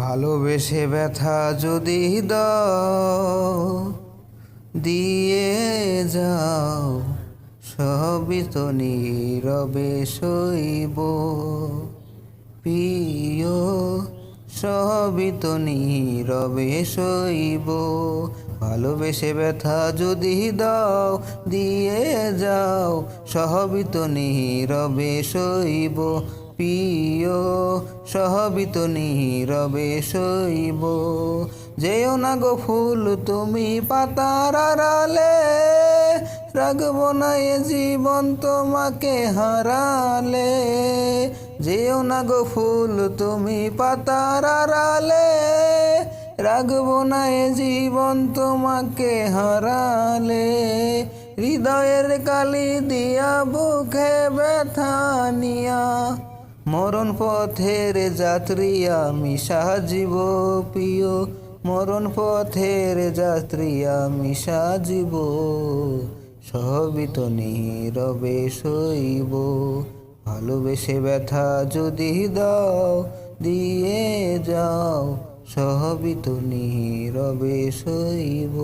ভালোবেসে ব্যথা যদি দাও, দিয়ে যাও, সবই তো নীরবে সইব প্রিয়, সবই তো নীরবে সইব। ভালোবেসে ব্যথা যদি দাও, দিয়ে যাও, সবই তো নীরবে সইব প্রিয়, সবই তো নীরবে সইব। যেও না গো ফুল তুমি পাতার আড়ালে, রাখবো না এ জীবন তোমাকে হারালে। যেও না গো ফুল তুমি পাতার আড়ালে, রাখবো না এ জীবন তোমাকে হারালে। হৃদয়ের কালি দিয়া বুকে ব্যথা নিয়া, মরণ পথের যাত্রী আমি সাজিব প্রিয়, মরণ পথের যাত্রী আমি সাজিব, সবই তো নীরবে সইব। ভালোবেসে ব্যথা যদি দাও, দিয়ে যাও, সবই তো নীরবে সইব।